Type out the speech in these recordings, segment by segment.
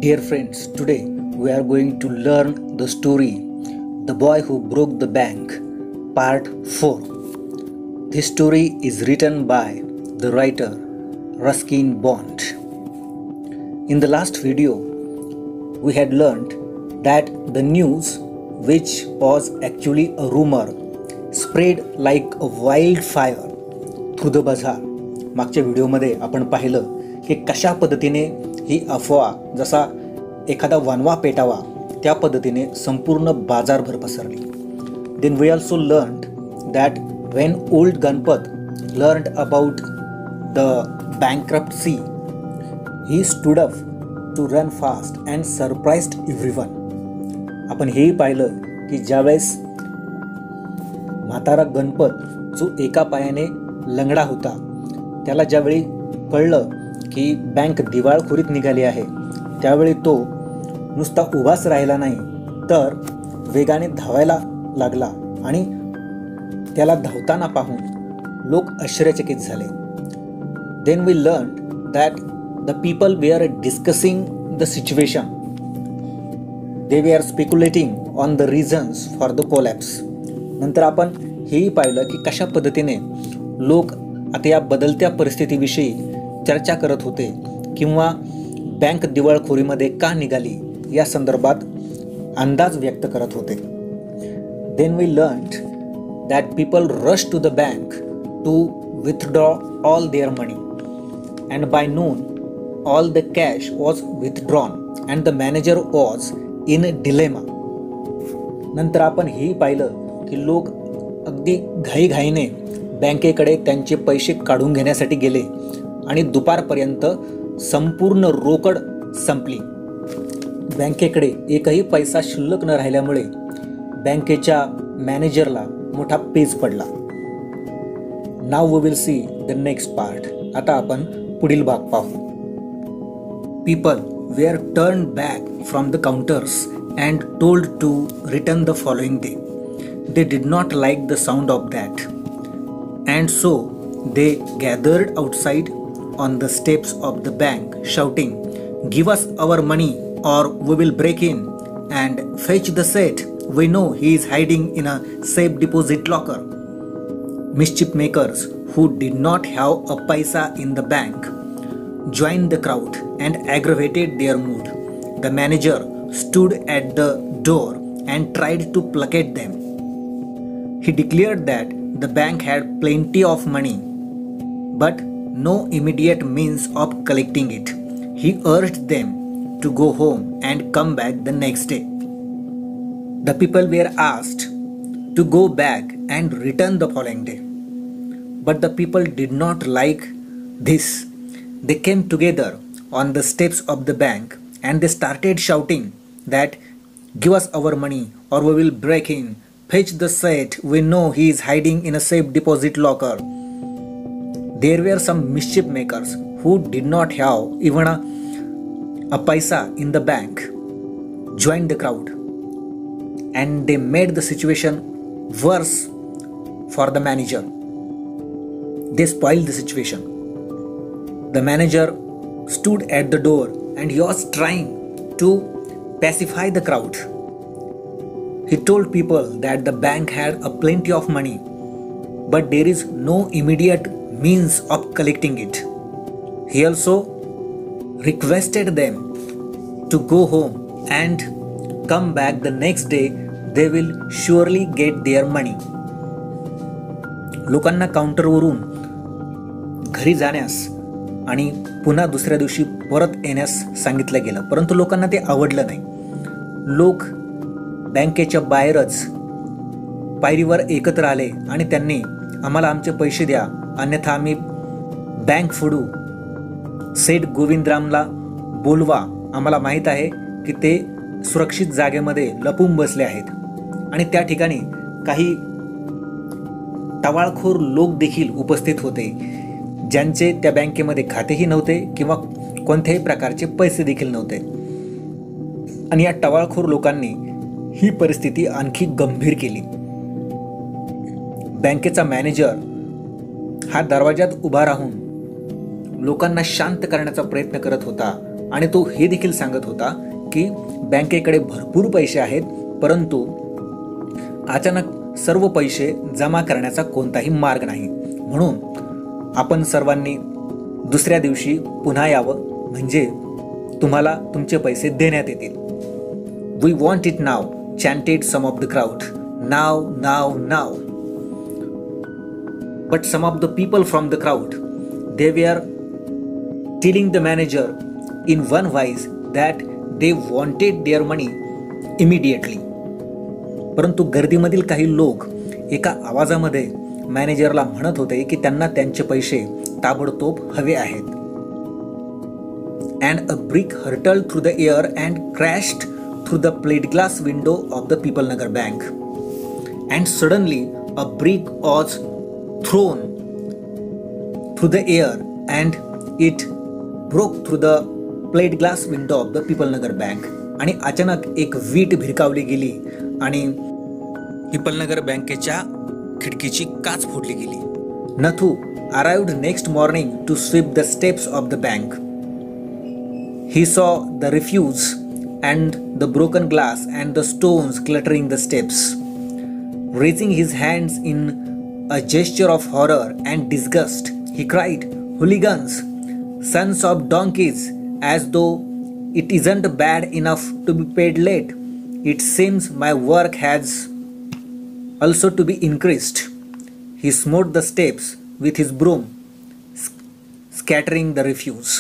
Dear friends, today we are going to learn the story The Boy Who Broke the Bank, Part 4. This story is written by the writer Ruskin Bond. In the last video, we had learned that the news, which was actually a rumor, spread like a wildfire through the bazaar. मागच्या व्हिडिओमध्ये आपण पाहिलं की कशा पद्धतीने ही अफवा जसा एखादा वनवा पेटावा त्या पद्धतीने संपूर्ण बाजारभर पसरली. Then we also learned that when old Ganpat learned about the bankruptcy, he stood up to run fast and surprised everyone. आपण हेही पाहिलं की ज्यावेळेस म्हातारा गणपत जो एका पायाने लंगडा होता त्याला ज्यावेळी कळलं की बँक दिवाळखोरीत निघाली आहे त्यावेळी तो नुसता उभाच राहिला नाही तर वेगाने धावायला लागला आणि त्याला धावताना पाहून लोक आश्चर्यचकित झाले. Then we learned that the people were discussing the situation. They were speculating on the reasons for the collapse. नंतर आपण हेही पाहिलं की कशा पद्धतीने लोक आता या बदलत्या परिस्थितीविषयी चर्चा करत होते किंवा बँक दिवाळखोरीमध्ये का निघाली या संदर्भात अंदाज व्यक्त करत होते. Then we learned that people rushed to the bank to withdraw all their money and by noon all the cash was withdrawn and the manager was in a dilemma. नंतर आपण हेही पाहिलं की लोक अगदी घाईघाईने बँकेकडे त्यांचे पैसे काढून घेण्यासाठी गेले आणि दुपारपर्यंत संपूर्ण रोकड संपली. बँकेकडे एकही पैसा शिल्लक न राहिल्यामुळे बँकेच्या मॅनेजरला मोठा पेच पडला. Now we will see the next part. आता आपण पुढील भाग पाहू. People were turn back from the counters and told to return the following day. They did not like the sound of that, and so they gathered outside on the steps of the bank, shouting, "Give us our money or we will break in and fetch the safe. We know he is hiding in a safe deposit locker." Mischief makers who did not have a paisa in the bank joined the crowd and aggravated their mood. The manager stood at the door and tried to placate them. He declared that the bank had plenty of money, but no immediate means of collecting it. He urged them to go home and come back the next day. The people were asked to go back and return the following day. But the people did not like this. They came together on the steps of the bank and they started shouting that, "Give us our money or we will break in. Fetch the safe. We know he is hiding in a safe deposit locker." There were some mischief makers who did not have even a paisa in the bank joined the crowd, and they made the situation worse for the manager. They spoiled the situation. The manager stood at the door and he was trying to pacify the crowd. He told people that the bank had a plenty of money, but there is no immediate means of collecting it. He also requested them to go home and come back the next day. They will surely get their money. लोकांना काउंटरवरून घरी जाण्यास आणि पुन्हा दुसऱ्या दिवशी परत येण्यास सांगितलं गेलं, परंतु लोकांना ते आवडलं नाही. लोक बँकेच्या बाहेरच पायरीवर एकत्र आले आणि त्यांनी आम्हाला आमचे पैसे द्या अन्यथा आम्ही बँक फोडू. सेठ गोविंदरामला बोलवा, आम्हाला माहीत आहे की ते सुरक्षित जागेमध्ये लपून बसले आहेत. आणि त्या ठिकाणी काही टवाळखोर लोक देखील उपस्थित होते ज्यांचे त्या बँकेमध्ये खातेही नव्हते किंवा कोणत्याही प्रकारचे पैसे देखील नव्हते. आणि या टवाळखोर लोकांनी ही परिस्थिती आणखी गंभीर केली. बँकेचा मॅनेजर हा दरवाजात उभा राहून लोकांना शांत करण्याचा प्रयत्न करत होता, आणि तो हे देखील सांगत होता की बँकेकडे भरपूर पैसे आहेत, परंतु अचानक सर्व पैसे जमा करण्याचा कोणताही मार्ग नाही, म्हणून आपण सर्वांनी दुसऱ्या दिवशी पुन्हा यावं, म्हणजे तुम्हाला तुमचे पैसे देण्यात येतील. We want it now, chanted some of the crowd. Now, now, now. But some of the people from the crowd, they were telling the manager in one voice that they wanted their money immediately. परंतु गर्दीमधील काही लोक एका आवाजामध्ये मॅनेजरला म्हणत होते की त्यांना त्यांचे पैसे ताबडतोब हवे आहेत. And a brick hurtled through the air and crashed through the plate glass window of the People Nagar Bank. And suddenly a brick was thrown through the air and it broke through the plate glass window of the People Nagar Bank. आणि अचानक एक वीट भिरकावली गेली आणि people नगर बँकेच्या खिडकीची काच फोडली गेली. Nathu arrived next morning to sweep the steps of the bank. He saw the refuse and the broken glass and the stones cluttering the steps. Raising his hands in a gesture of horror and disgust, he cried, "Hooligans, sons of donkeys, as though it isn't bad enough to be paid late. It seems my work has also to be increased." He smote the steps with his broom, scattering the refuse.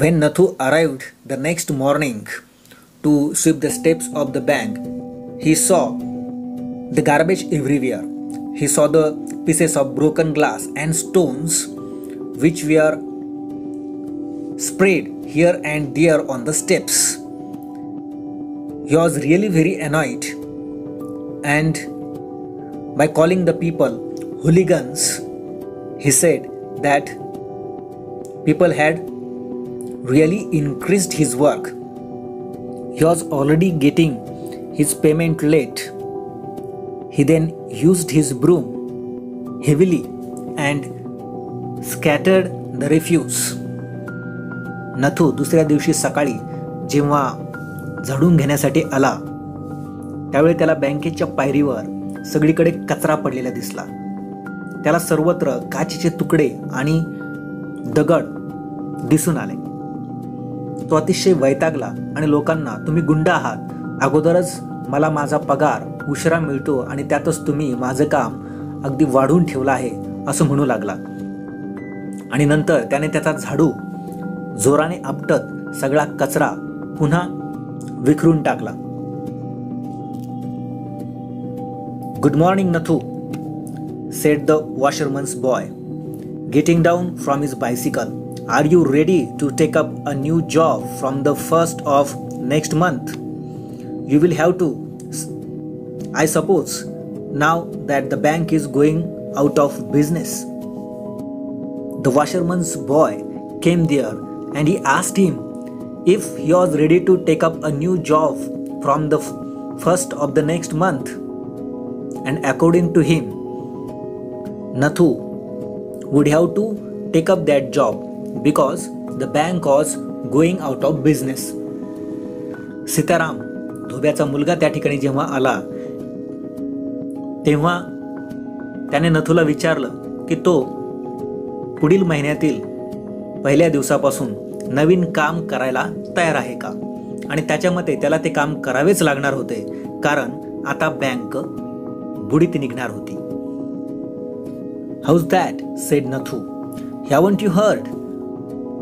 When Nathu arrived the next morning to sweep the steps of the bank, he saw the garbage everywhere. He saw the pieces of broken glass and stones which were spread here and there on the steps. He was really very annoyed, and by calling the people hooligans, he said that people had really increased his work. He was already getting his payment late. He then used his broom heavily and scattered the refuse. Nathu दुसऱ्या दिवशी सकाळी जेव्हा झाडून घेण्यासाठी आला, त्यावेळी त्याला बँकेच्या पायरीवर सगळीकडे कचरा पडलेला दिसला. त्याला सर्वत्र काचेचे तुकडे आणि दगड दिसून आले. तो अतिशय वैतागला आणि लोकांना, "तुम्ही गुंड आहात, अगोदरच मला माझा पगार उशिरा मिळतो आणि त्यातच तुम्ही माझं काम अगदी वाढवून ठेवलं आहे," असं म्हणू लागला. आणि नंतर त्याने त्याचा झाडू जोराने आपटत सगळा कचरा पुन्हा विखरून टाकला. "Good morning, Nathu," said the washerman's boy, getting down from his bicycle. "Are you ready to take up a new job from the 1st of next month? You will have to, I suppose, now that the bank is going out of business." The washerman's boy came there and he asked him if he was ready to take up a new job from the 1st of the next month. And according to him, Nathu would have to take up that job because the bank was going out of business. Sitaram, धोब्याचा मुलगा, त्या ठिकाणी जेव्हा आला तेव्हा त्याने नथूला विचारलं की तो पुढील महिन्यातील पहिल्या दिवसापासून नवीन काम करायला तयार आहे का, आणि त्याच्या मते त्याला ते काम करावेच लागणार होते, कारण आता बँक बुडीत निघणार होती. "How's that?" said Nathu. "Haven't you heard?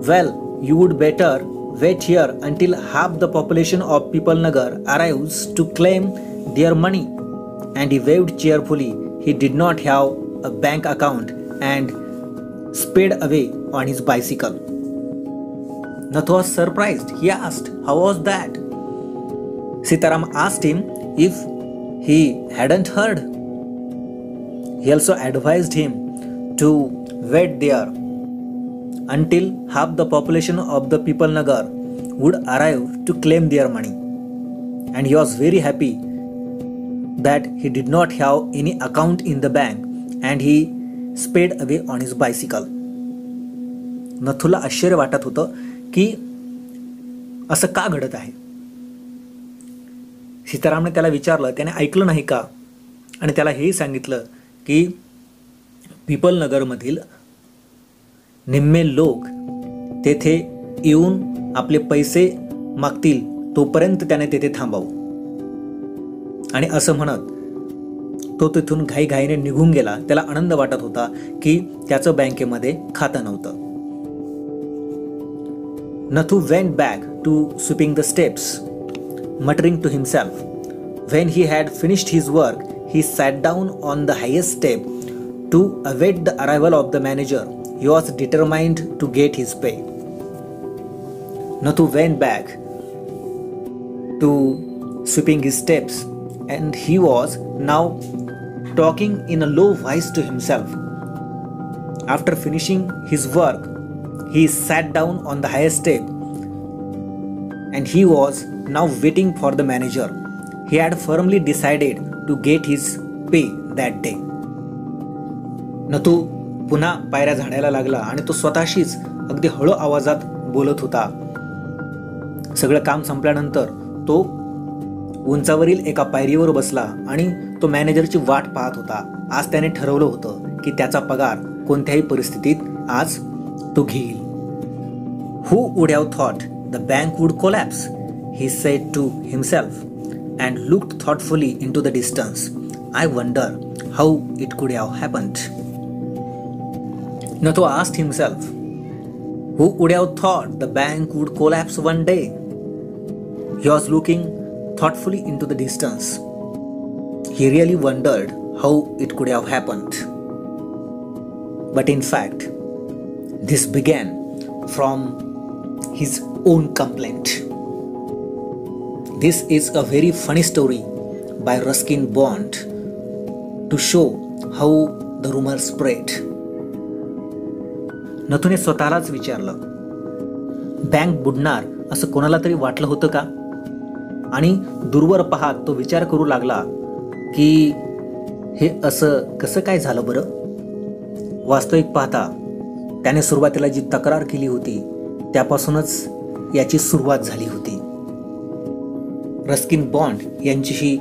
Well, you would better wait here until half the population of People Nagar arrives to claim their money." And he waved cheerfully. He did not have a bank account and sped away on his bicycle. Nathu was surprised. He asked, "How was that?" Sitaram asked him if he hadn't heard. He also advised him to wait there until half the population of the People Nagar would arrive to claim their money. And he was very happy that he did not have any account in the bank, and he sped away on his bicycle. नथूला आश्चर्य वाटत होतं की असं का घडत आहे. सीतारामने त्याला विचारलं, त्याने ऐकलं नाही का, आणि त्याला हेही सांगितलं की पीपल नगरमधील निम्मे लोक तेथे येऊन आपले पैसे मागतील तोपर्यंत त्याने तेथे थांबावं. आणि असं म्हणत तो तिथून घाईघाईने निघून गेला. त्याला आनंद वाटत होता की त्याचं बँकेमध्ये खातं नव्हतं. Nathu went back to sweeping the steps, muttering to himself. When he had finished his work, he sat down on the highest step to await the arrival of the manager. He was determined to get his pay. Nathu went back to sweeping his steps, and he was now talking in a low voice to himself. After finishing his work, he sat down on the highest step, and he was now waiting for the manager. He had firmly decided to get his pay that day. Nathu पुन्हा पायऱ्या झाडायला लागला आणि तो स्वतःशीच अगदी हळू आवाजात बोलत होता. सगळं काम संपल्यानंतर तो उंचावरील एका पायरीवर बसला आणि तो मॅनेजरची वाट पाहत होता. आज त्याने ठरवलं होतं की त्याचा पगार कोणत्याही परिस्थितीत आज तो घेईल. Who would have thought the bank would collapse? He said to himself and looked thoughtfully into the distance. I wonder how it could have happened. Nathu asked himself, who would have thought the bank would collapse one day? He was looking thoughtfully into the distance. He really wondered how it could have happened. But in fact, this began from his own complaint. This is a very funny story by Ruskin Bond to show how the rumor spread. नथूने स्वतःलाच विचारलं, bank बुडणार असं कोणाला तरी वाटलं होतं का? आणि दूरवर पाहत तो विचार करू लागला की हे असं कसं काय झालं बरं. वास्तविक पाहता त्याने सुरुवातीला जी तक्रार केली होती त्यापासूनच याची सुरुवात झाली होती. रस्किन बॉन्ड यांची ही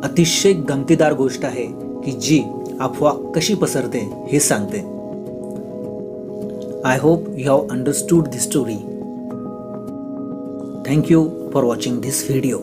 अतिशय गमतीदार गोष्ट आहे की जी अफवा कशी पसरते हे सांगते. I hope you have understood this story. Thank you for watching this video.